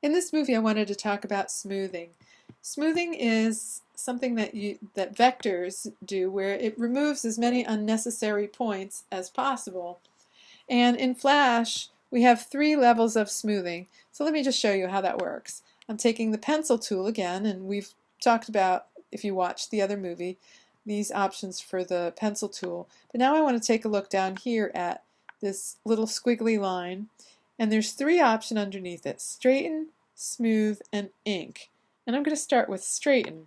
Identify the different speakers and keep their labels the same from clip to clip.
Speaker 1: In this movie, I wanted to talk about smoothing. Smoothing is something that vectors do where it removes as many unnecessary points as possible. And in Flash, we have 3 levels of smoothing. So let me just show you how that works. I'm taking the pencil tool again, and we've talked about, if you watched the other movie, these options for the pencil tool. But now I want to take a look down here at this little squiggly line, and there's 3 options underneath it: straighten, smooth, and ink. And I'm going to start with straighten.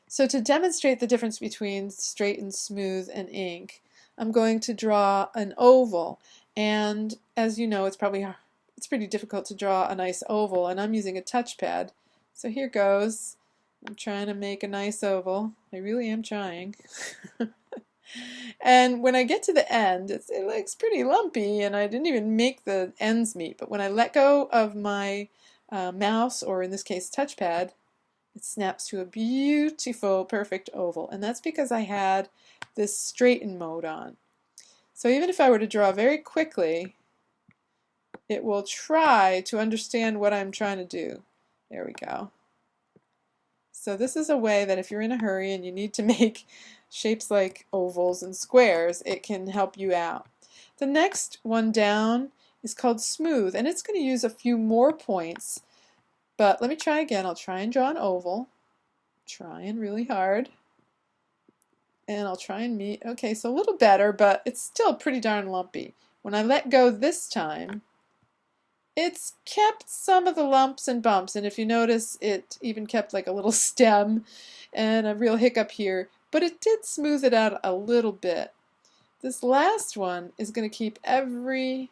Speaker 1: So to demonstrate the difference between straighten, smooth, and ink, I'm going to draw an oval. And as you know, it's pretty difficult to draw a nice oval, and I'm using a touchpad. So here goes. I'm trying to make a nice oval. I really am trying. And when I get to the end, it looks pretty lumpy, and I didn't even make the ends meet. But when I let go of my mouse, or in this case touchpad, it snaps to a beautiful, perfect oval. And that's because I had this straighten mode on. So even if I were to draw very quickly, it will try to understand what I'm trying to do. There we go. So this is a way that if you're in a hurry and you need to make shapes like ovals and squares, it can help you out. The next one down is called smooth, and it's going to use a few more points. But let me try again. I'll try and draw an oval. Trying really hard. And I'll try and meet. Okay, so a little better, but it's still pretty darn lumpy. When I let go this time, it's kept some of the lumps and bumps, and if you notice, it even kept like a little stem and a real hiccup here, but it did smooth it out a little bit. This last one is going to keep every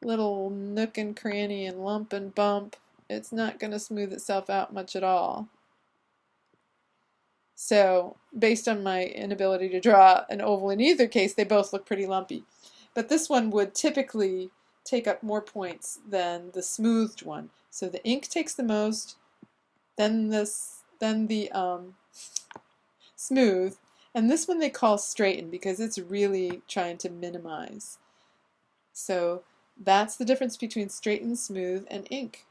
Speaker 1: little nook and cranny and lump and bump. It's not going to smooth itself out much at all. So based on my inability to draw an oval in either case, they both look pretty lumpy. But this one would typically take up more points than the smoothed one. So the ink takes the most, then the smooth, and this one they call straighten because it's really trying to minimize. So that's the difference between straighten, smooth, and ink.